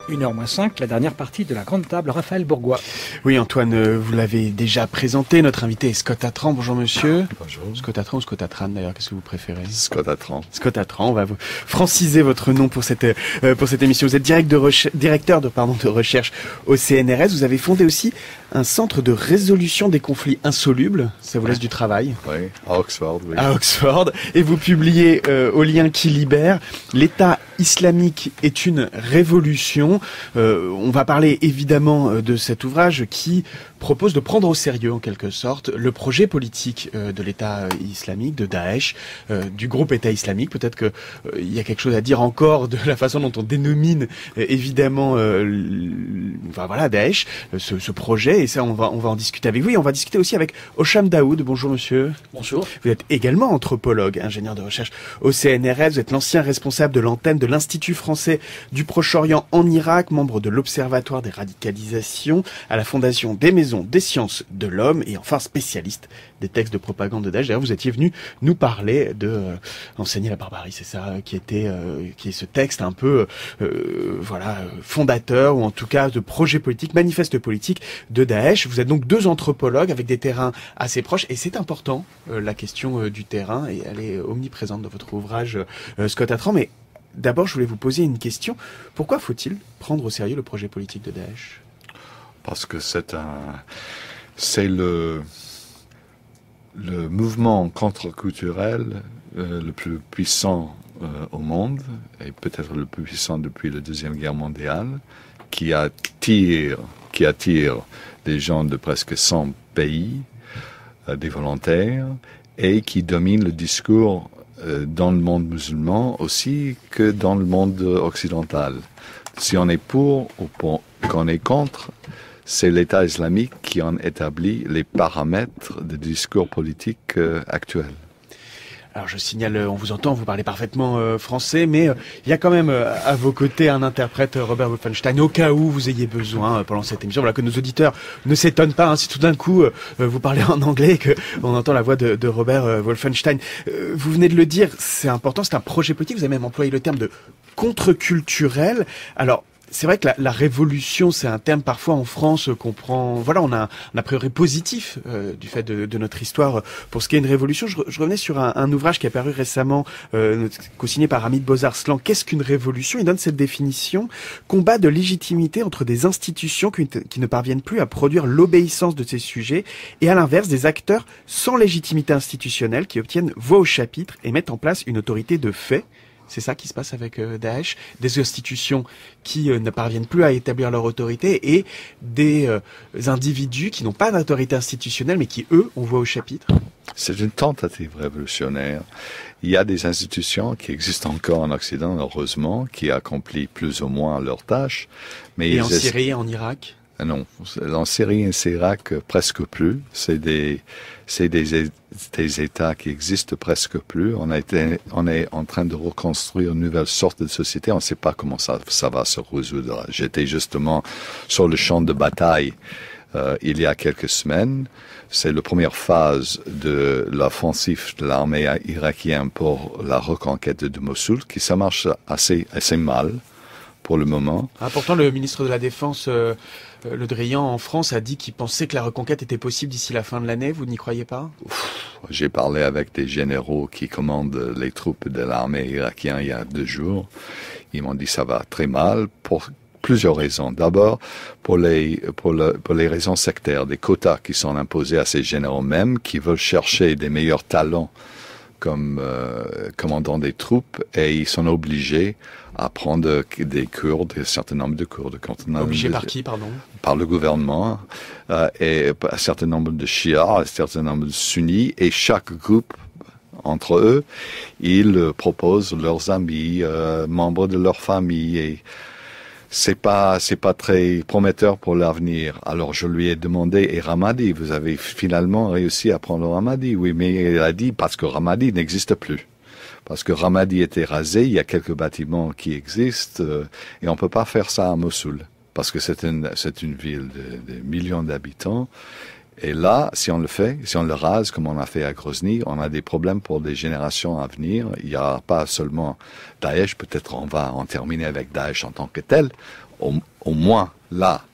1h moins 5, la dernière partie de la grande table, Raphaël Bourgois. Oui, Antoine, vous l'avez déjà présenté. Notre invité est Scott Atran. Bonjour monsieur. Bonjour. Scott Atran ou Scott Atran d'ailleurs, qu'est-ce que vous préférez? Scott Atran. Scott Atran, on va vous franciser votre nom pour cette émission. Vous êtes directeur de recherche au CNRS. Vous avez fondé aussi un centre de résolution des conflits insolubles. Ça vous laisse du travail. Oui, à Oxford, oui. À Oxford. Et vous publiez au Lien qui libère, l'État islamique est une révolution. On va parler évidemment de cet ouvrage qui propose de prendre au sérieux en quelque sorte le projet politique de l'État islamique, de Daesh, du groupe État islamique. Peut-être que il y a quelque chose à dire encore de la façon dont on dénomine évidemment Daesh, ce projet, et ça on va en discuter avec vous. Et on va discuter aussi avec Hocham Daoud. Bonjour monsieur. Bonjour. Vous êtes également anthropologue, ingénieur de recherche au CNRS. Vous êtes l'ancien responsable de l'antenne de l'Institut français du Proche-Orient en Irak, membre de l'Observatoire des radicalisations à la Fondation des Maisons des Sciences de l'Homme et enfin spécialiste des textes de propagande de Daesh. D'ailleurs, vous étiez venu nous parler de Enseigner la barbarie, c'est ça, qui est ce texte un peu fondateur ou en tout cas de projet politique, manifeste politique de Daesh. Vous êtes donc deux anthropologues avec des terrains assez proches et c'est important la question du terrain et elle est omniprésente dans votre ouvrage Scott Atran. Mais d'abord, je voulais vous poser une question. Pourquoi faut-il prendre au sérieux le projet politique de Daesh? Parce que c'est le mouvement contre-culturel le plus puissant au monde, et peut-être le plus puissant depuis la Deuxième Guerre mondiale, qui attire des gens de presque 100 pays, des volontaires, et qui domine le discours dans le monde musulman aussi que dans le monde occidental. Si on est pour ou qu'on est contre, c'est l'État islamique qui en établit les paramètres du discours politique actuel. Alors je signale, on vous entend, vous parlez parfaitement français, mais il y a quand même à vos côtés un interprète, Robert Wolfenstein, au cas où vous ayez besoin pendant cette émission. Voilà, que nos auditeurs ne s'étonnent pas si tout d'un coup vous parlez en anglais et qu'on entend la voix de Robert Wolfenstein. Vous venez de le dire, c'est important, c'est un projet politique, vous avez même employé le terme de contre-culturel. Alors, c'est vrai que la révolution, c'est un terme parfois en France qu'on prend. Voilà, on a un a priori positif du fait de notre histoire pour ce qui est une révolution. Je revenais sur un ouvrage qui est apparu récemment, co-signé par Hamid Bozarrslan. Qu'est-ce qu'une révolution? Il donne cette définition: combat de légitimité entre des institutions qui ne parviennent plus à produire l'obéissance de ces sujets, et à l'inverse des acteurs sans légitimité institutionnelle qui obtiennent voix au chapitre et mettent en place une autorité de fait. C'est ça qui se passe avec Daesh, des institutions qui ne parviennent plus à établir leur autorité et des individus qui n'ont pas d'autorité institutionnelle mais qui, eux, ont voix au chapitre. C'est une tentative révolutionnaire. Il y a des institutions qui existent encore en Occident, heureusement, qui accomplissent plus ou moins leurs tâches. Mais et en Syrie et en Irak? Non, en Syrie et en Irak, presque plus. C'est des États qui existent presque plus. On est en train de reconstruire une nouvelle sorte de société. On ne sait pas comment ça va se résoudre. J'étais justement sur le champ de bataille il y a quelques semaines. C'est la première phase de l'offensive de l'armée irakienne pour la reconquête de Mossoul, qui ça marche assez mal pour le moment. Pourtant, le ministre de la Défense, Le Drian, en France, a dit qu'il pensait que la reconquête était possible d'ici la fin de l'année. Vous n'y croyez pas? J'ai parlé avec des généraux qui commandent les troupes de l'armée irakienne il y a 2 jours. Ils m'ont dit que ça va très mal pour plusieurs raisons. D'abord, pour les raisons sectaires, des quotas qui sont imposés à ces généraux mêmes, qui veulent chercher des meilleurs talents comme commandant des troupes, et ils sont obligés à prendre des Kurdes, un certain nombre de Kurdes. Obligés par qui, pardon? Par le gouvernement, et un certain nombre de chiites, un certain nombre de sunnis, et chaque groupe, entre eux, ils proposent leurs amis, membres de leur famille, et c'est pas très prometteur pour l'avenir. Alors je lui ai demandé, et Ramadi, vous avez finalement réussi à prendre Ramadi? Oui, mais il a dit, parce que Ramadi n'existe plus. Parce que Ramadi était rasé, il y a quelques bâtiments qui existent, et on peut pas faire ça à Mossoul. Parce que c'est une ville de millions d'habitants, Et là, si on le fait, si on le rase comme on a fait à Grozny, on a des problèmes pour des générations à venir. Il n'y a pas seulement Daesh, peut-être on va en terminer avec Daesh en tant que tel, au moins là,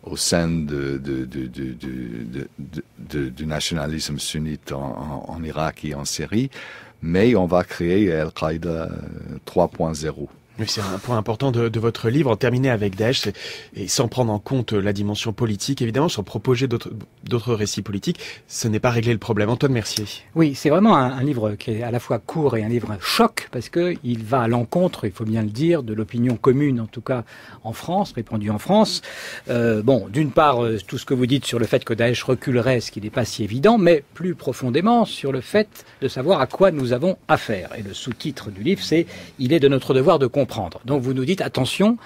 au sein du nationalisme sunnite en Irak et en Syrie, mais on va créer Al-Qaïda 3.0. Oui, c'est un point important de votre livre. En terminer avec Daesh, et sans prendre en compte la dimension politique, évidemment, sans proposer d'autres récits politiques, ce n'est pas régler le problème. Antoine Mercier. Oui, c'est vraiment un livre qui est à la fois court et un livre choc, parce que il va à l'encontre, il faut bien le dire, de l'opinion commune, en tout cas en France, répandue en France. D'une part, tout ce que vous dites sur le fait que Daesh reculerait, ce qui n'est pas si évident, mais plus profondément sur le fait de savoir à quoi nous avons affaire. Et le sous-titre du livre, c'est « Il est de notre devoir de comprendre ». Donc vous nous dites, attention,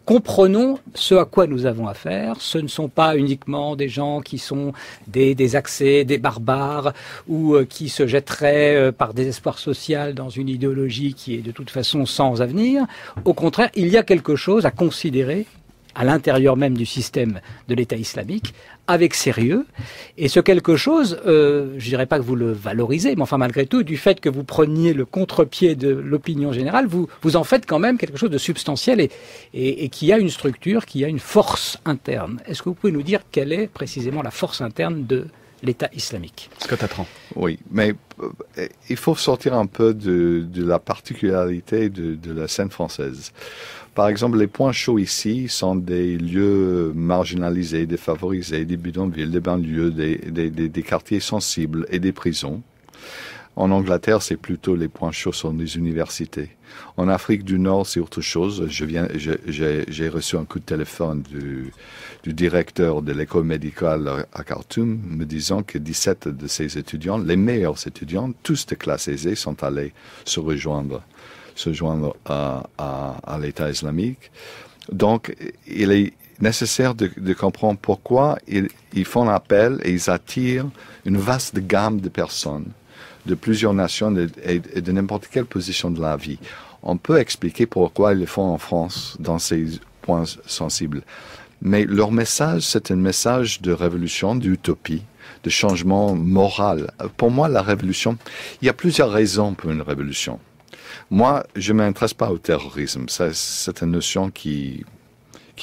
comprenons ce à quoi nous avons affaire. Ce ne sont pas uniquement des gens qui sont des accès, des barbares, ou qui se jetteraient par désespoir social dans une idéologie qui est de toute façon sans avenir. Au contraire, il y a quelque chose à considérer à l'intérieur même du système de l'État islamique, avec sérieux. Et ce quelque chose, je dirais pas que vous le valorisez, mais enfin malgré tout, du fait que vous preniez le contre-pied de l'opinion générale, vous en faites quand même quelque chose de substantiel et qui a une structure, qui a une force interne. Est-ce que vous pouvez nous dire quelle est précisément la force interne de l'État islamique? Scott Atran. Oui, mais il faut sortir un peu de la particularité de la scène française. Par exemple, les points chauds ici sont des lieux marginalisés, défavorisés, des bidonvilles, des banlieues, des quartiers sensibles et des prisons. En Angleterre, c'est plutôt les points chauds sont des universités. En Afrique du Nord, c'est autre chose. J'ai reçu un coup de téléphone du directeur de l'école médicale à Khartoum me disant que 17 de ses étudiants, les meilleurs étudiants, tous de classe aisée, sont allés se joindre à l'État islamique. Donc, il est nécessaire de comprendre pourquoi ils font appel et ils attirent une vaste gamme de personnes de plusieurs nations et de n'importe quelle position de la vie. On peut expliquer pourquoi ils le font en France dans ces points sensibles. Mais leur message, c'est un message de révolution, d'utopie, de changement moral. Pour moi, la révolution, il y a plusieurs raisons pour une révolution. Moi, je ne m'intéresse pas au terrorisme. C'est une notion qui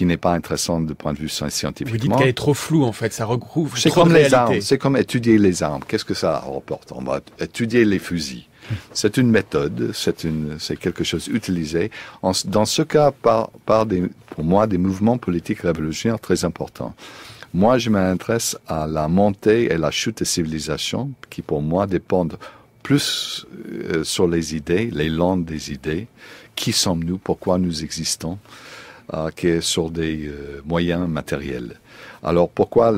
n'est pas intéressante du point de vue scientifique. Vous dites qu'elle est trop floue, en fait. Ça recouvre c'est trop comme de les réalité. armes. C'est comme étudier les armes. Qu'est-ce que ça rapporte? On va étudier les fusils. C'est une méthode. C'est quelque chose utilisé. Dans ce cas, pour moi, des mouvements politiques révolutionnaires très importants. Moi, je m'intéresse à la montée et la chute des civilisations qui, pour moi, dépendent plus sur les idées, les landes des idées. Qui sommes-nous? Pourquoi nous existons? Que sur des moyens matériels. Alors, pourquoi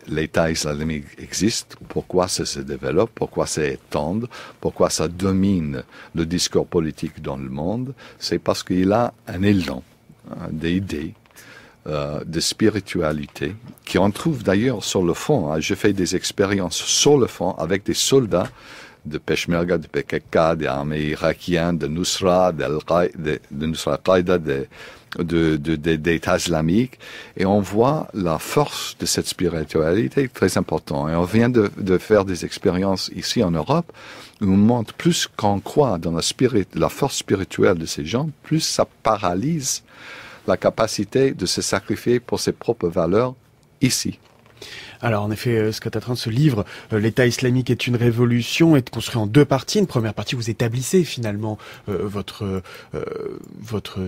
l'État islamique existe? Pourquoi ça se développe? Pourquoi ça étend? Pourquoi ça domine le discours politique dans le monde? C'est parce qu'il a un élan, des idées, de spiritualité, qui on trouve d'ailleurs sur le fond. Je fais des expériences sur le fond avec des soldats de Peshmerga, de PKK, des armées irakiennes, de Nusra, de Nusra al-Qaïda, d'État islamique, et on voit la force de cette spiritualité très importante. Et on vient de faire des expériences ici en Europe, où on montre plus qu'on croit dans la force spirituelle de ces gens, plus ça paralyse la capacité de se sacrifier pour ses propres valeurs ici. Alors en effet, Scott Atran, ce livre, l'État islamique est une révolution, est construit en deux parties. Une première partie, vous établissez finalement votre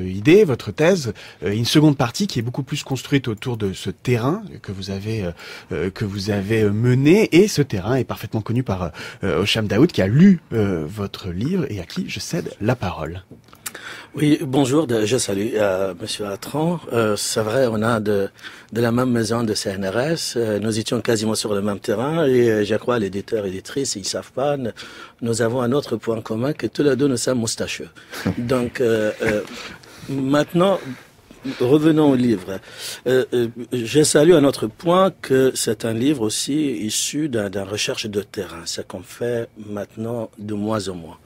idée, votre thèse. Une seconde partie qui est beaucoup plus construite autour de ce terrain que vous avez mené. Et ce terrain est parfaitement connu par Hocham Daoud, qui a lu votre livre et à qui je cède la parole. Oui, bonjour, je salue Monsieur Atran. C'est vrai, on a de la même maison de CNRS, nous étions quasiment sur le même terrain et je crois l'éditeur et l'éditrice, ils savent pas, nous avons un autre point commun que tous les deux nous sommes moustacheux. Donc maintenant, revenons au livre. Je salue un autre point que c'est un livre aussi issu d'une recherche de terrain, ce qu'on fait maintenant de moins en moins.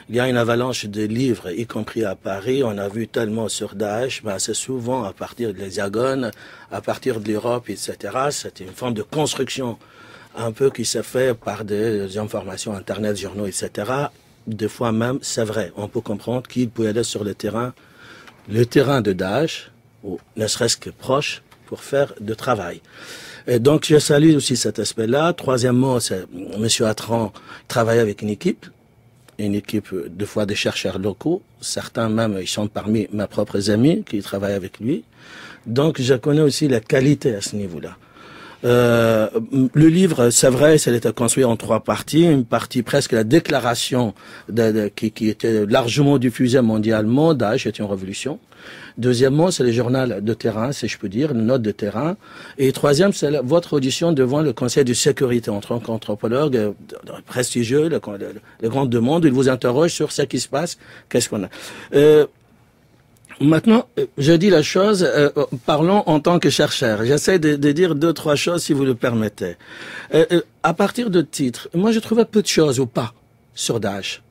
Il y a une avalanche de livres, y compris à Paris. On a vu tellement sur Daesh, mais c'est souvent à partir de l'Hexagone, à partir de l'Europe, etc. C'est une forme de construction un peu qui se fait par des informations internet, journaux, etc. Des fois même, c'est vrai, on peut comprendre qu'il peut aller sur le terrain de Daesh, ou ne serait-ce que proche, pour faire de travail. Et donc, je salue aussi cet aspect-là. Troisièmement, c'est M. Atran travaille avec une équipe des fois de chercheurs locaux. Certains même, ils sont parmi mes propres amis qui travaillent avec lui. Donc, je connais aussi la qualité à ce niveau-là. Le livre, c'est vrai, ça a été construit en 3 parties. Une partie presque la déclaration qui était largement diffusée mondialement. Daesh est une révolution. Deuxièmement, c'est le journal de terrain, si je peux dire, une note de terrain. Et troisième, c'est votre audition devant le Conseil de sécurité en tant qu'anthropologue prestigieux, le grand du monde. Il vous interroge sur ce qui se passe, qu'est-ce qu'on a. Maintenant, je dis la chose, parlons en tant que chercheur. J'essaie de dire 2-3 choses, si vous le permettez. À partir de titres, moi je trouvais peu de choses ou pas sur Daesh.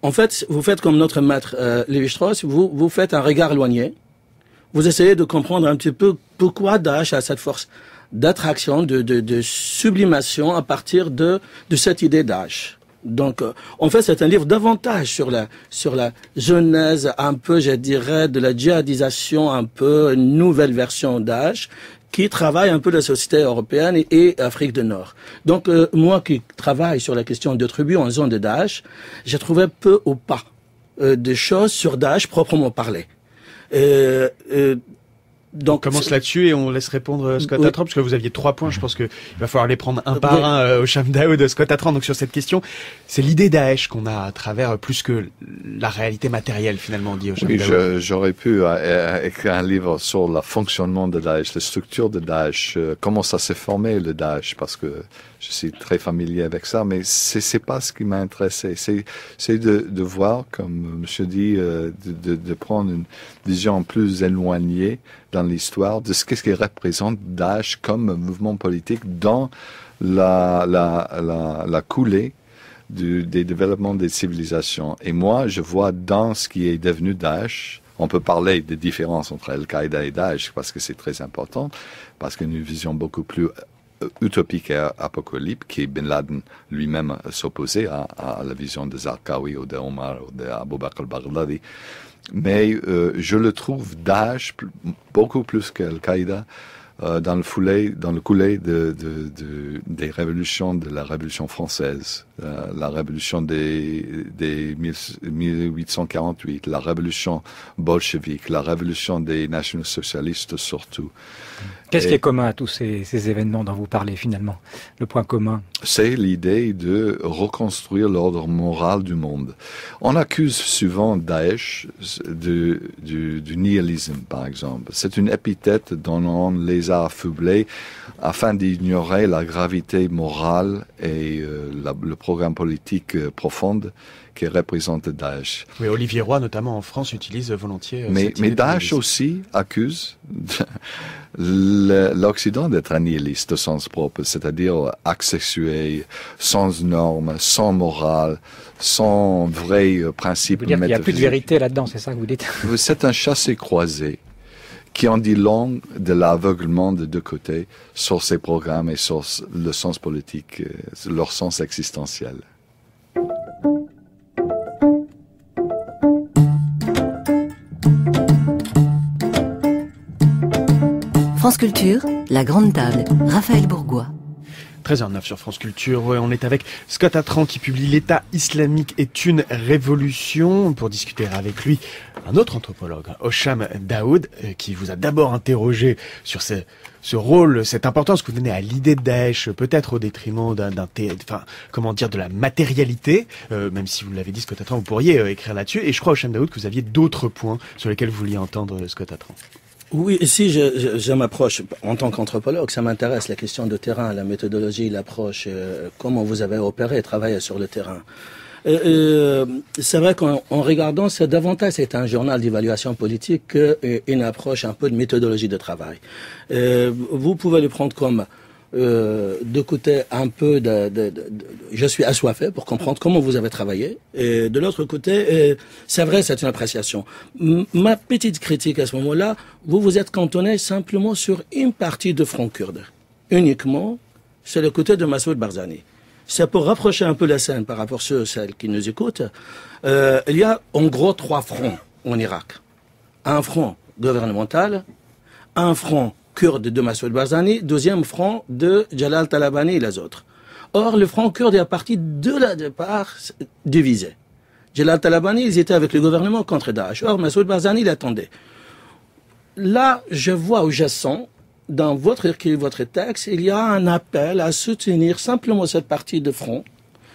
En fait, vous faites comme notre maître Lévi-Strauss, vous faites un regard éloigné. Vous essayez de comprendre un petit peu pourquoi Daesh a cette force d'attraction, de sublimation à partir de cette idée Daesh. Donc, en fait, c'est un livre davantage sur la genèse, un peu, je dirais, de la djihadisation, un peu une nouvelle version Daesh, qui travaille un peu la société européenne et Afrique du Nord. Donc, moi qui travaille sur la question de tribus en zone de Daesh, j'ai trouvé peu ou pas de choses sur Daesh proprement parlé. Donc, on commence là-dessus et on laisse répondre Scott Atran, parce que vous aviez 3 points. Je pense qu'il va falloir les prendre un par un au Hicham Daoud, Scott Atran. Donc sur cette question, c'est l'idée Daesh qu'on a à travers plus que la réalité matérielle finalement, dit Hicham Daoud. J'aurais pu écrire un livre sur le fonctionnement de Daesh, la structure de Daesh, comment ça s'est formé le Daesh, parce que je suis très familier avec ça, mais c'est pas ce qui m'a intéressé. C'est de voir, comme monsieur dit, de prendre une vision plus éloignée dans l'histoire de ce qu'est-ce qui représente Daesh comme mouvement politique dans la coulée des développements des civilisations. Et moi, je vois dans ce qui est devenu Daesh, on peut parler des différences entre Al-Qaïda et Daesh parce que c'est très important, parce qu'il y a une vision beaucoup plus utopique et apocalyptique qui Bin Laden lui-même s'opposait à la vision de Zarqawi ou de Omar ou de Abu Bakr al-Baghdadi. Mais je le trouve Daesh beaucoup plus qu'Al-Qaïda dans le coulée des révolutions, de la Révolution française, la révolution des 1848, la révolution bolchevique, la révolution des nationaux-socialistes surtout. Qu'est-ce qui est commun à tous ces événements dont vous parlez finalement? Le point commun? C'est l'idée de reconstruire l'ordre moral du monde. On accuse souvent Daesh du nihilisme, par exemple. C'est une épithète dont on les a affublés afin d'ignorer la gravité morale et le programme politique profond qui représente Daesh. Oui, Olivier Roy, notamment en France, utilise volontiers. Mais Daesh aussi accuse l'Occident d'être un nihiliste au sens propre, c'est-à-dire asexué, sans normes, sans morale, sans vrai principe métaphysique. Il n'y a plus de vérité là-dedans, c'est ça que vous dites? C'est un chassé-croisé qui en dit long de l'aveuglement de deux côtés sur ces programmes et sur le sens politique, leur sens existentiel. France Culture, la grande table, Raphaël Bourgois. 13h09 sur France Culture. On est avec Scott Atran qui publie L'État islamique est une révolution. Pour discuter avec lui, un autre anthropologue, Hicham Daoud, qui vous a d'abord interrogé sur ce rôle, cette importance que vous donnez à l'idée de Daesh, peut-être au détriment de la matérialité, même si vous l'avez dit, Scott Atran, vous pourriez écrire là-dessus. Et je crois, Hicham Daoud, que vous aviez d'autres points sur lesquels vous vouliez entendre Scott Atran. Oui, si je m'approche en tant qu'anthropologue, ça m'intéresse, la question de terrain, la méthodologie, l'approche, comment vous avez opéré et travaillé sur le terrain. C'est vrai qu'en regardant, c'est un journal d'évaluation politique qu'une approche un peu de méthodologie de travail. Vous pouvez le prendre comme de côté un peu je suis assoiffé pour comprendre comment vous avez travaillé, et de l'autre côté c'est vrai, c'est une appréciation. Ma petite critique à ce moment-là, vous vous êtes cantonné simplement sur une partie de Front Kurde, uniquement c'est le côté de Massoud Barzani. C'est pour rapprocher un peu la scène par rapport à celles qui nous écoutent. Il y a en gros 3 fronts en Irak. Un front gouvernemental, un front kurde de Massoud Barzani, deuxième front de Jalal Talabani et les autres. Or, le front kurde est à partir de la départ divisé. Jalal Talabani, ils étaient avec le gouvernement contre Daesh. Or, Massoud Barzani, il attendait. Là, je vois ou je sens, dans votre texte, il y a un appel à soutenir simplement cette partie de front,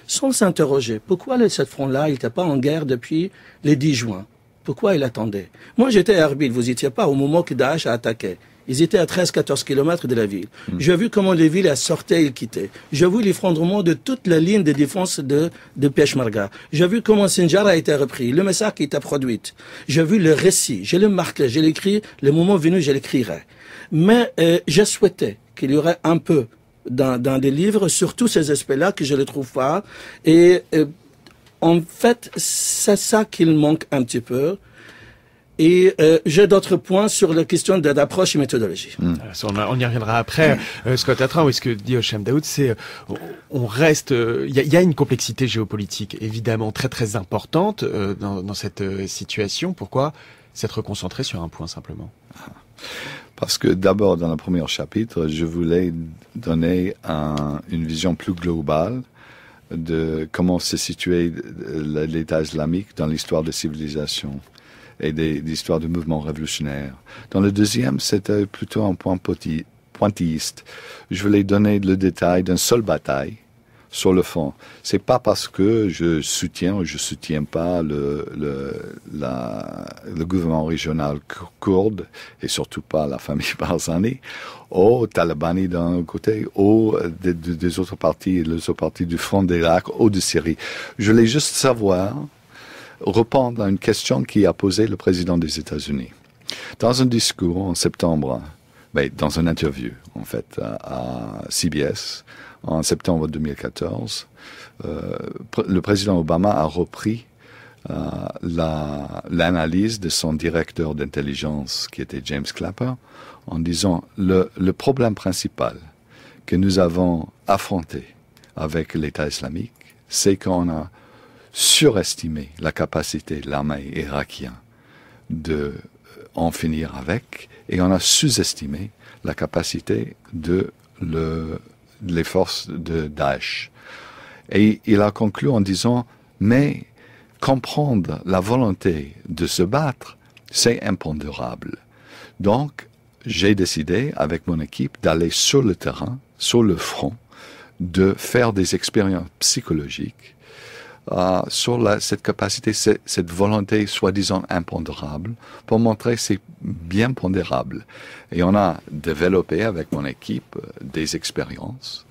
sans s'interroger. Pourquoi ce front-là, il n'était pas en guerre depuis le 10 juin? Pourquoi il attendait? Moi, j'étais à Erbil, vous n'étiez pas au moment que Daesh a attaqué. Ils étaient à 13-14 kilomètres de la ville. J'ai vu comment les villes sortaient et quittaient. J'ai vu l'effondrement de toute la ligne de défense de Peshmerga. J'ai vu comment Sinjar a été repris, le massacre qui était produit. J'ai vu le récit, je l'ai marqué, je l'ai écrit, le moment venu, je l'écrirai. Mais j'ai souhaité qu'il y aurait un peu dans des livres sur tous ces aspects-là que je ne trouve pas. Et en fait, c'est ça qu'il manque un petit peu. Et j'ai d'autres points sur la question d'approche et méthodologie. On y reviendra après. Scott Atran, ce que dit Hochem Daoud, c'est on reste. Il y a une complexité géopolitique évidemment très très importante dans cette situation. Pourquoi s'être concentré sur un point simplement? Parce que d'abord, dans le premier chapitre, je voulais donner une vision plus globale de comment se situait l'État islamique dans l'histoire de civilisation et des histoires de mouvements révolutionnaires. Dans le deuxième, c'était plutôt un point pointilliste. Je voulais donner le détail d'une seule bataille sur le fond. C'est pas parce que je soutiens ou je soutiens pas le gouvernement régional kurde et surtout pas la famille Barzani ou Talabani d'un côté ou des autres partis, les autres partis du front d'Irak ou de Syrie. Je voulais juste répondre à une question qui a posé le président des États-Unis. Dans un discours en septembre, dans une interview, en fait, à CBS, en septembre 2014, le président Obama a repris l'analyse de son directeur d'intelligence, qui était James Clapper, en disant le problème principal que nous avons affronté avec l'État islamique, c'est qu'on a surestimé la capacité de l'armée irakienne de en finir avec, et on a sous-estimé la capacité les forces de Daesh. Et il a conclu en disant, mais comprendre la volonté de se battre, c'est impondérable. Donc, j'ai décidé, avec mon équipe, d'aller sur le terrain, sur le front, de faire des expériences psychologiques sur cette capacité, cette volonté soi-disant impondérable, pour montrer que c'est bien pondérable. Et on a développé avec mon équipe des expériences,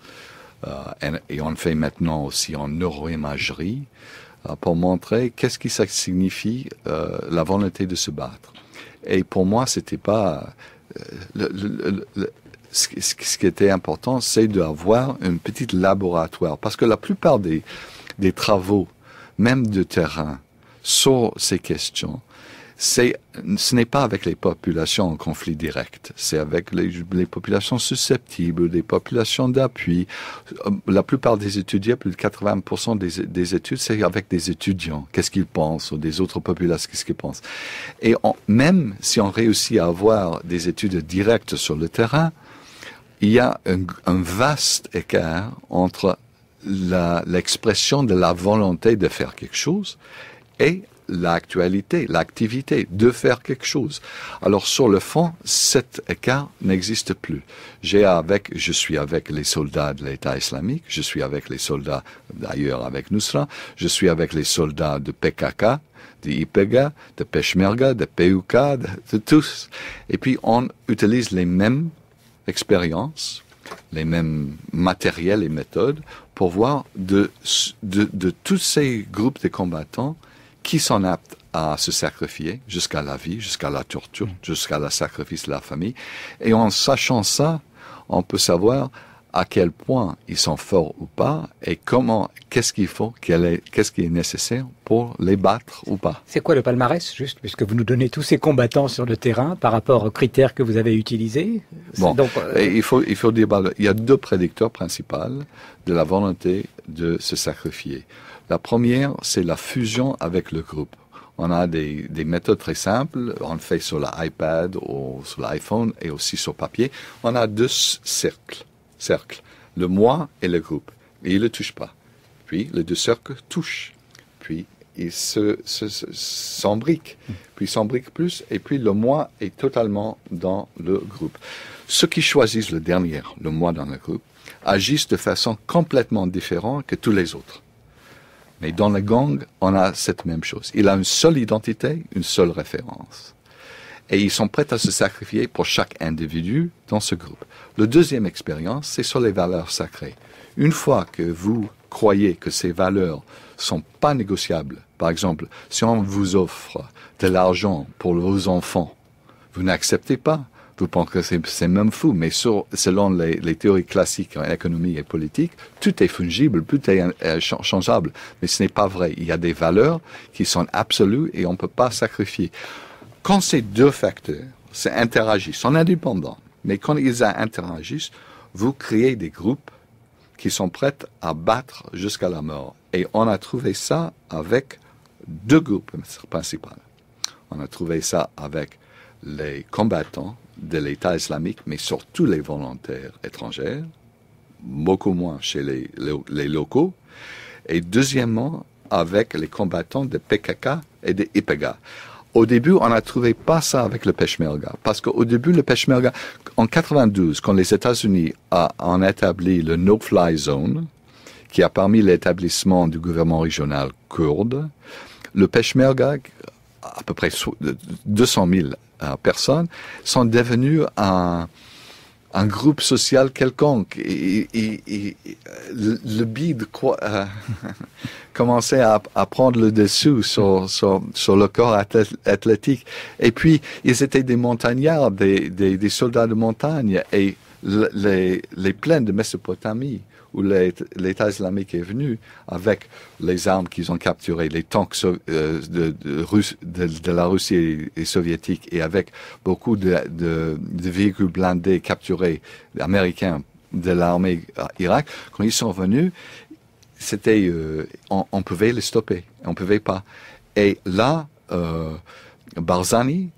et on fait maintenant aussi en neuroimagerie, pour montrer qu'est-ce que ça signifie la volonté de se battre. Et pour moi, c'était pas ce qui était important, c'est d'avoir un petit laboratoire, parce que la plupart des travaux, même de terrain, sur ces questions, ce n'est pas avec les populations en conflit direct, c'est avec les populations susceptibles, les populations d'appui. La plupart des étudiants, plus de 80% des études, c'est avec des étudiants. Qu'est-ce qu'ils pensent, ou des autres populations, qu'est-ce qu'ils pensent. Et même si on réussit à avoir des études directes sur le terrain, il y a un vaste écart entre l'expression de la volonté de faire quelque chose et l'actualité, l'activité de faire quelque chose. Alors sur le fond, cet écart n'existe plus. Je suis avec les soldats de l'État islamique, je suis avec les soldats d'ailleurs avec Nusra, je suis avec les soldats de PKK, de YPG, de Peshmerga, de PUK, de tous. Et puis on utilise les mêmes expériences, les mêmes matériels et méthodes pour voir de tous ces groupes de combattants qui sont aptes à se sacrifier jusqu'à la vie, jusqu'à la torture, jusqu'à le sacrifice de la famille. Et en sachant ça, on peut savoir à quel point ils sont forts ou pas, et qu'est-ce qu'il faut, qu'est-ce qui est nécessaire pour les battre ou pas. C'est quoi le palmarès, juste, puisque vous nous donnez tous ces combattants sur le terrain par rapport aux critères que vous avez utilisés? Bon, il faut dire, il y a 2 prédicteurs principaux de la volonté de se sacrifier. La première, c'est la fusion avec le groupe. On a des méthodes très simples, on le fait sur l'iPad ou sur l'iPhone et aussi sur papier. On a 2 cercles, le moi et le groupe. Et ils ne le touchent pas. Puis les 2 cercles touchent. Puis ils s'embriquent. Puis ils s'embriquent plus. Et puis le moi est totalement dans le groupe. Ceux qui choisissent le dernier, le moi dans le groupe, agissent de façon complètement différente que tous les autres. Mais dans le gang, on a cette même chose. Il a une seule identité, une seule référence. Et ils sont prêts à se sacrifier pour chaque individu dans ce groupe. La deuxième expérience, c'est sur les valeurs sacrées. Une fois que vous croyez que ces valeurs sont pas négociables, par exemple, si on vous offre de l'argent pour vos enfants, vous n'acceptez pas. Vous pensez que c'est même fou, mais selon les théories classiques en économie et politique, tout est fungible, tout est changeable. Mais ce n'est pas vrai. Il y a des valeurs qui sont absolues et on ne peut pas sacrifier. Quand ces 2 facteurs interagissent, sont indépendants, mais quand ils interagissent, vous créez des groupes qui sont prêts à battre jusqu'à la mort. Et on a trouvé ça avec 2 groupes principaux. On a trouvé ça avec les combattants de l'État islamique, mais surtout les volontaires étrangers, beaucoup moins chez les locaux, et deuxièmement avec les combattants de PKK et de YPG. Au début, on n'a trouvé pas ça avec le Peshmerga, parce qu'au début, le Peshmerga, en 92, quand les États-Unis ont établi le No-Fly Zone, qui a permis l'établissement du gouvernement régional kurde, le Peshmerga, à peu près 200 000 personnes, sont devenues un groupe social quelconque. Et le bide commençait à prendre le dessus sur le corps athlétique. Et puis, ils étaient des montagnards, des soldats de montagne. Et les plaines de Mésopotamie, où l'État islamique est venu avec les armes qu'ils ont capturées, les tanks de la Russie et soviétique, et avec beaucoup de véhicules blindés capturés américains de l'armée Irak, quand ils sont venus, c'était on pouvait les stopper, on pouvait pas. Et là, Barzani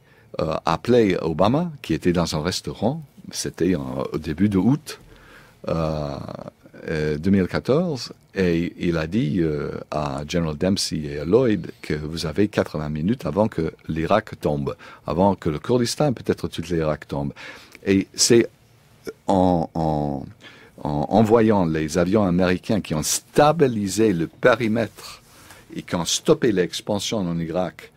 appelait Obama, qui était dans un restaurant, c'était au début de août 2014, et il a dit à General Dempsey et à Lloyd que vous avez 80 minutes avant que l'Irak tombe, avant que le Kurdistan, peut-être tout l'Irak tombe. Et c'est en voyant les avions américains qui ont stabilisé le périmètre et qui ont stoppé l'expansion en Irak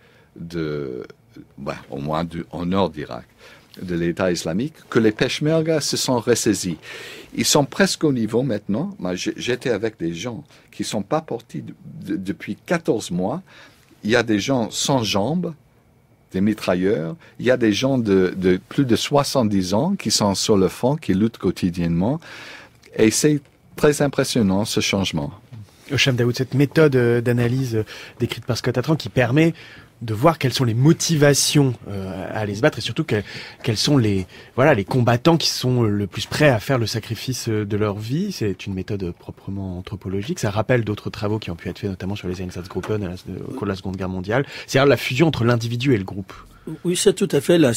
au moins au nord d'Irak, de l'État islamique, que les Peshmerga se sont ressaisis. Ils sont presque au niveau maintenant. Moi, j'étais avec des gens qui sont pas partis depuis 14 mois. Il y a des gens sans jambes, des mitrailleurs. Il y a des gens de plus de 70 ans qui sont sur le front, qui luttent quotidiennement. Et c'est très impressionnant, ce changement. Hocham Daoud, cette méthode d'analyse décrite par Scott Atran qui permet de voir quelles sont les motivations à aller se battre et surtout quels sont les combattants qui sont le plus prêts à faire le sacrifice de leur vie. C'est une méthode proprement anthropologique. Ça rappelle d'autres travaux qui ont pu être faits, notamment sur les Einsatzgruppen au cours de la Seconde Guerre mondiale. C'est-à-dire la fusion entre l'individu et le groupe. Oui, c'est tout à fait là.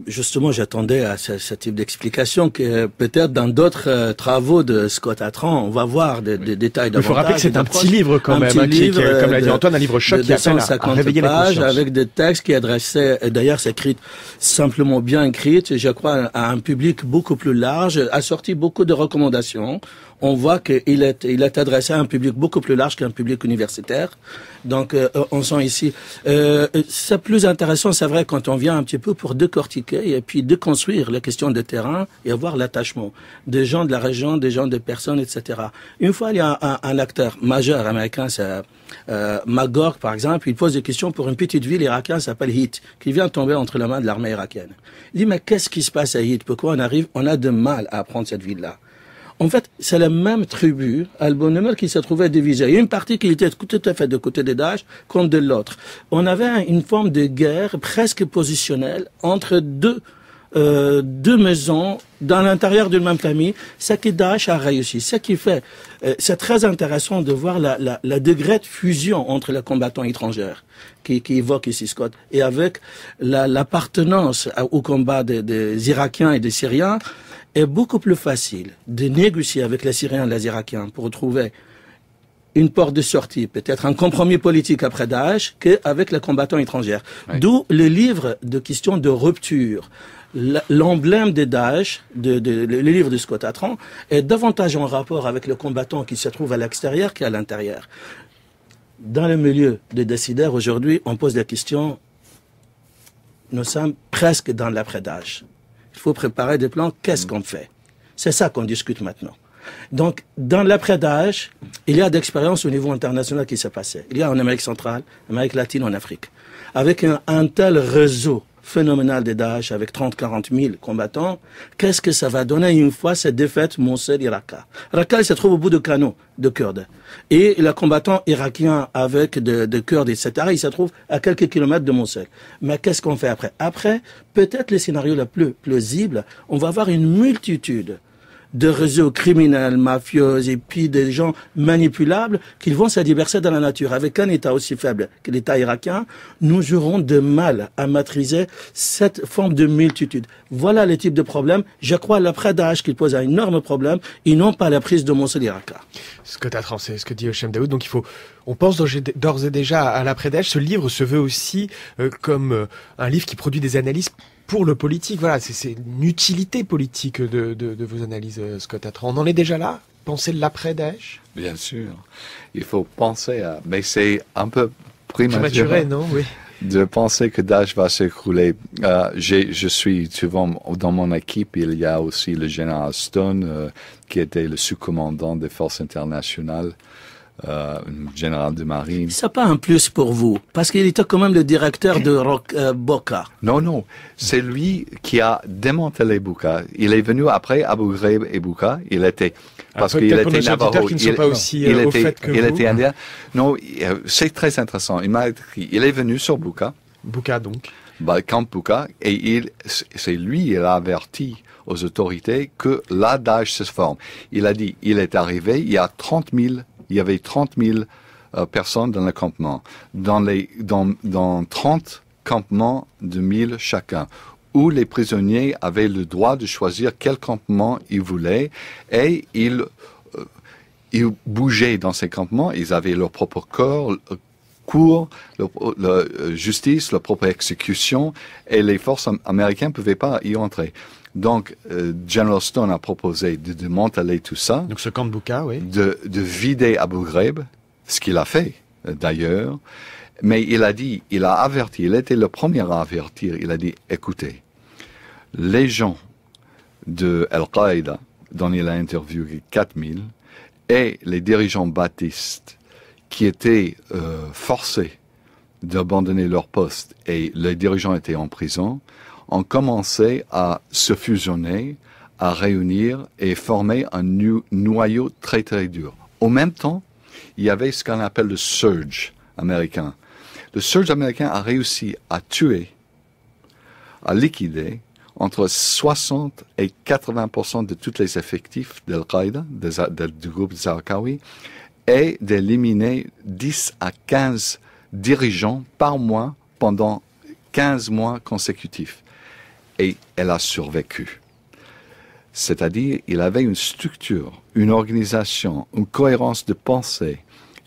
Justement, j'attendais à ce type d'explication que peut-être dans d'autres travaux de Scott Atran, on va voir des détails davantage. Il faut rappeler que c'est un petit livre quand même, comme l'a dit Antoine, un livre choc qui appelle à réveiller les consciences. Avec des textes qui adressaient, d'ailleurs c'est écrit simplement bien écrite, je crois, à un public beaucoup plus large, a sorti beaucoup de recommandations. On voit qu'il est adressé à un public beaucoup plus large qu'un public universitaire. Donc, on sent ici. C'est plus intéressant, c'est vrai, quand on vient un petit peu pour décortiquer et puis déconstruire les questions de terrain et avoir l'attachement des gens de la région, des gens, des personnes, etc. Une fois, il y a un acteur majeur américain, c'est McGurk, par exemple, il pose des questions pour une petite ville irakienne qui s'appelle Hit, qui vient tomber entre les mains de l'armée irakienne. Il dit, mais qu'est-ce qui se passe à Hit? Pourquoi on a de mal à prendre cette ville-là? En fait, c'est la même tribu, Al-Bonnemel, qui se trouvait divisée. Il y a une partie qui était tout à fait de côté de Daesh contre de l'autre. On avait une forme de guerre presque positionnelle entre deux maisons dans l'intérieur d'une même famille, ce que Daesh a réussi. Ce qui fait, c'est très intéressant de voir la degré de fusion entre les combattants étrangers qui évoque ici Scott et avec l'appartenance au combat des Irakiens et des Syriens est beaucoup plus facile de négocier avec les Syriens et les Irakiens pour trouver une porte de sortie, peut-être un compromis politique après Daesh, qu'avec les combattants étrangers. Oui. D'où le livre de questions de rupture. L'emblème de Daesh, le livre de Scott Atran, est davantage en rapport avec le combattant qui se trouve à l'extérieur qu'à l'intérieur. Dans le milieu des décideurs, aujourd'hui, on pose la question, nous sommes presque dans l'après-Daesh. Il faut préparer des plans, qu'est-ce qu'on fait? C'est ça qu'on discute maintenant. Donc, dans l'après-Daesh, il y a d'expériences au niveau international qui s'est passé. Il y a en Amérique centrale, Amérique latine, en Afrique. Avec un tel réseau phénoménal de Daesh avec 30-40 000 combattants, qu'est-ce que ça va donner une fois cette défaite Moussul et Raqqa? Raqqa, il se trouve au bout de canaux de Kurdes. Et les combattants irakiens avec de Kurdes, etc., il se trouve à quelques kilomètres de Moussul. Mais qu'est-ce qu'on fait après? Après, peut-être le scénario le plus plausible, on va avoir une multitude de réseaux criminels, mafieux et puis des gens manipulables qui vont se disperser dans la nature. Avec un État aussi faible que l'État irakien, nous aurons de mal à maîtriser cette forme de multitude. Voilà le type de problème. Je crois l'après-Daesh qui pose un énorme problème et non pas la prise de Moussul et Raqqa. Ce que tu as transcrit, ce que dit Hochem Daoud, donc on pense d'ores et déjà à l'après-Daesh. Ce livre se veut aussi comme un livre qui produit des analyses pour le politique. Voilà, c'est une utilité politique de vos analyses, Scott Atran. On en est déjà là? Penser l'après-Daesh? Bien sûr. Il faut penser à... Mais c'est un peu prématuré, non? Oui. De penser que Daesh va s'écrouler. Je suis, tu vois, dans mon équipe, il y a aussi le général Stone, qui était le sous-commandant des forces internationales. Général de marine. C'est pas un plus pour vous, parce qu'il était quand même le directeur de Boka. Non, c'est lui qui a démantelé Boka. Il est venu après Abu Ghraib et Boka. Il était parce qu'il était Navajo. Il était indien. Non, c'est très intéressant. Il m'a écrit. Il est venu sur Boka. Boka donc. Camp Boka, et c'est lui, il a averti aux autorités que la Daesh se forme. Il a dit, il est arrivé, il y avait 30 000 personnes dans le campement, dans 30 campements de 1000 chacun, où les prisonniers avaient le droit de choisir quel campement ils voulaient, et ils bougeaient dans ces campements, ils avaient leur propre cour, leur justice, leur propre exécution, et les forces américaines ne pouvaient pas y entrer. Donc, General Stone a proposé de démanteler tout ça. Donc, ce camp de Boka, oui. De vider Abu Ghraib, ce qu'il a fait, d'ailleurs. Mais il a averti, il était le premier à avertir. Il a dit, écoutez, les gens de Al-Qaïda, dont il a interviewé 4000, et les dirigeants baptistes qui étaient forcés d'abandonner leur poste, et les dirigeants étaient en prison, ont commencé à se fusionner, à réunir et former un noyau très très dur. Au même temps, il y avait ce qu'on appelle le surge américain. Le surge américain a réussi à tuer, à liquider entre 60 et 80% de tous les effectifs d'Al-Qaïda, du groupe des Zarqawi, et d'éliminer 10 à 15 dirigeants par mois pendant 15 mois consécutifs. Et elle a survécu. C'est-à-dire, il avait une structure, une organisation, une cohérence de pensée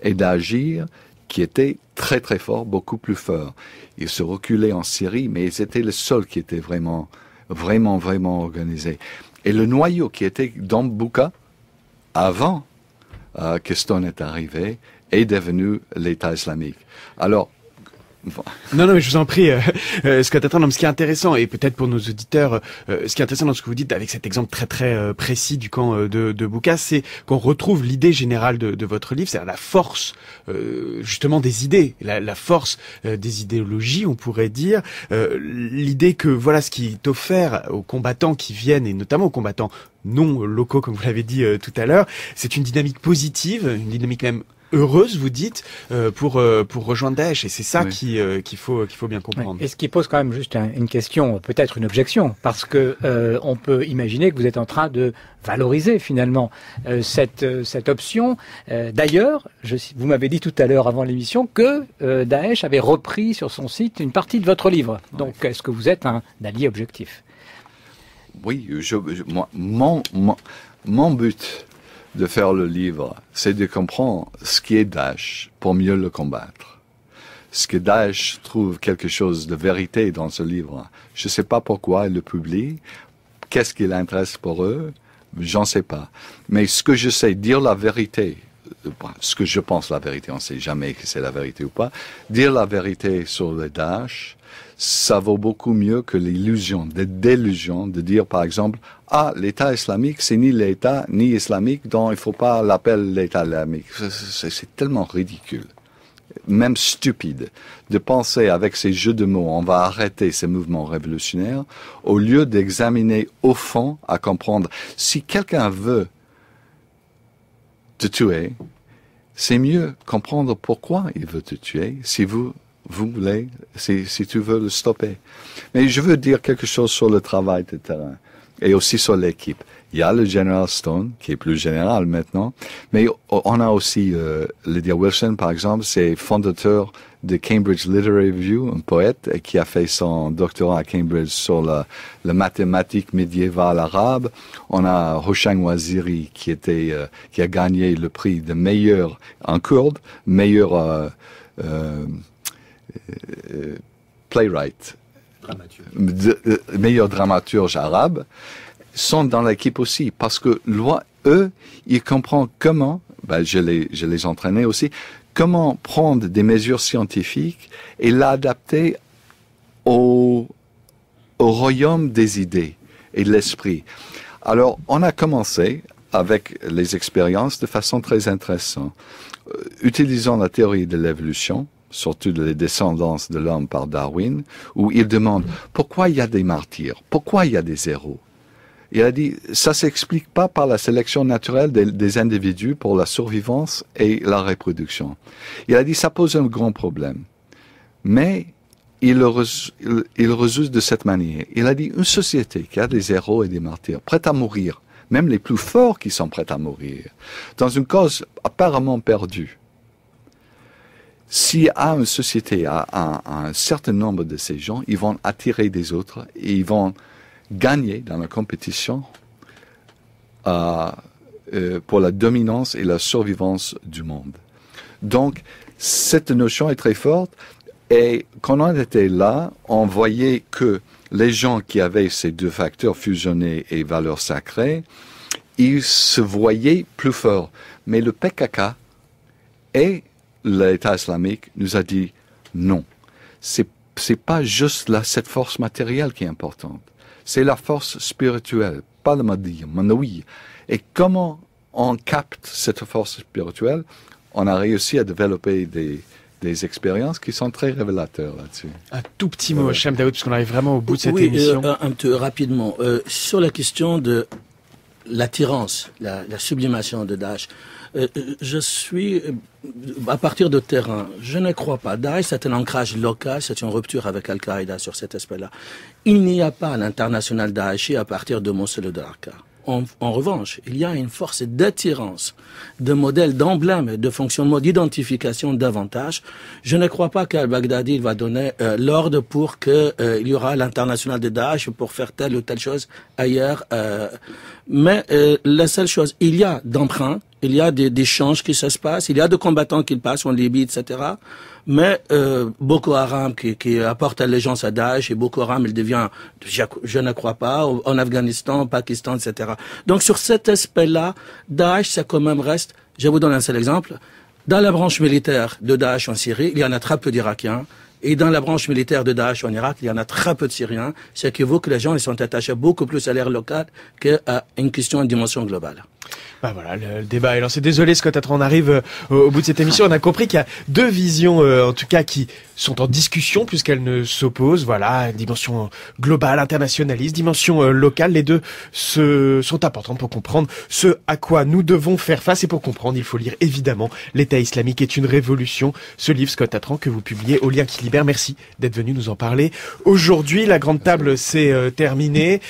et d'agir qui était très très fort, beaucoup plus fort. Ils se reculaient en Syrie, mais ils étaient les seuls qui étaient vraiment organisés. Et le noyau qui était dans Boka, avant que Stone est arrivé, est devenu l'État islamique. Alors, Non, mais je vous en prie, Scott Atran, ce qui est intéressant, et peut-être pour nos auditeurs, ce qui est intéressant dans ce que vous dites, avec cet exemple très très précis du camp de Bouka, c'est qu'on retrouve l'idée générale de votre livre, c'est-à-dire la force justement des idées, la force des idéologies, on pourrait dire, l'idée que voilà ce qui est offert aux combattants qui viennent, et notamment aux combattants non locaux, comme vous l'avez dit tout à l'heure, c'est une dynamique positive, une dynamique même heureuse, vous dites, pour rejoindre Daesh, et c'est ça qu'il faut bien comprendre. Et ce qui pose quand même juste une question, peut-être une objection, parce que on peut imaginer que vous êtes en train de valoriser finalement cette option. D'ailleurs, vous m'avez dit tout à l'heure avant l'émission que Daesh avait repris sur son site une partie de votre livre. Donc, est-ce que vous êtes un allié objectif? Oui, mon but de faire le livre, c'est de comprendre ce qui est Daesh pour mieux le combattre. Ce que Daesh trouve quelque chose de vérité dans ce livre, je ne sais pas pourquoi ils le publient, qu'est-ce qui l'intéresse pour eux, j'en sais pas. Mais ce que je sais, dire la vérité, ce que je pense la vérité, on ne sait jamais que c'est la vérité ou pas, dire la vérité sur le Daesh, ça vaut beaucoup mieux que l'illusion, des délusions, de dire par exemple, l'État islamique, c'est ni l'État ni islamique, donc il faut pas l'appeler l'État islamique. C'est tellement ridicule, même stupide, de penser avec ces jeux de mots, on va arrêter ces mouvements révolutionnaires, au lieu d'examiner au fond, à comprendre. Si quelqu'un veut te tuer, c'est mieux comprendre pourquoi il veut te tuer, si vous voulez, si tu veux le stopper. Mais je veux dire quelque chose sur le travail de terrain et aussi sur l'équipe. Il y a le général Stone, qui est plus général maintenant, mais on a aussi Lydia Wilson, par exemple, c'est fondateur de Cambridge Literary Review, un poète, et qui a fait son doctorat à Cambridge sur la mathématique médiévale arabe. On a Hoshang Waziri, qui a gagné le prix de meilleur, en kurde, meilleur playwright, meilleur dramaturge arabe, sont dans l'équipe aussi, parce que eux, ils comprennent comment, je les entraînais aussi, comment prendre des mesures scientifiques et l'adapter au royaume des idées et de l'esprit. Alors, on a commencé avec les expériences de façon très intéressante, utilisant la théorie de l'évolution, surtout les descendances de l'homme par Darwin, où il demande pourquoi il y a des martyrs, pourquoi il y a des héros. Il a dit, ça s'explique pas par la sélection naturelle des individus pour la survivance et la reproduction. Il a dit, ça pose un grand problème. Mais il le résout de cette manière. Il a dit, une société qui a des héros et des martyrs, prêts à mourir, même les plus forts qui sont prêts à mourir, dans une cause apparemment perdue, si une société a un certain nombre de ces gens, ils vont attirer des autres et ils vont gagner dans la compétition pour la dominance et la survivance du monde. Donc, cette notion est très forte et quand on était là, on voyait que les gens qui avaient ces deux facteurs fusionnés et valeurs sacrées, ils se voyaient plus forts. Mais le PKK et l'État islamique nous a dit non. C'est pas juste cette force matérielle qui est importante. C'est la force spirituelle, pas le manawi. Et comment on capte cette force spirituelle? On a réussi à développer des expériences qui sont très révélateurs là-dessus. Un tout petit mot, Hacham Daoud, parce qu'on arrive vraiment au bout de cette émission. Un peu rapidement. Sur la question de l'attirance, la sublimation de Daesh, je suis, à partir de terrain, je ne crois pas. Daesh, c'est un ancrage local, c'est une rupture avec Al-Qaïda sur cet aspect-là. Il n'y a pas l'international Daeshi à partir de Mossoul et de Raqqa. En revanche, il y a une force d'attirance, de modèle, d'emblème, de fonctionnement, d'identification davantage. Je ne crois pas qu'Al-Baghdadi va donner l'ordre pour que il y aura l'international de Daesh pour faire telle ou telle chose ailleurs. Mais la seule chose, il y a d'emprunt, il y a des échanges qui se passent, il y a des combattants qui passent en Libye, etc. Mais Boko Haram qui apporte allégeance à Daesh, et Boko Haram il devient, je ne crois pas, en Afghanistan, au Pakistan, etc. Donc sur cet aspect-là, Daesh, ça quand même reste, je vous donne un seul exemple, dans la branche militaire de Daesh en Syrie, il y en a très peu d'Irakiens, Et dans la branche militaire de Daesh en Irak, il y en a très peu de Syriens, ce qui vaut que les gens ils sont attachés beaucoup plus à l'ère locale qu'à une question de dimension globale. Bah voilà, le débat est lancé. Désolé Scott Atran, on arrive au bout de cette émission. On a compris qu'il y a deux visions, en tout cas, qui sont en discussion puisqu'elles ne s'opposent. Voilà, dimension globale, internationaliste, dimension locale. Les deux sont importantes pour comprendre ce à quoi nous devons faire face. Et pour comprendre, il faut lire évidemment L'État islamique est une révolution. Ce livre, Scott Atran, que vous publiez au Lien qui libère. Merci d'être venu nous en parler. Aujourd'hui, la grande table s'est terminée.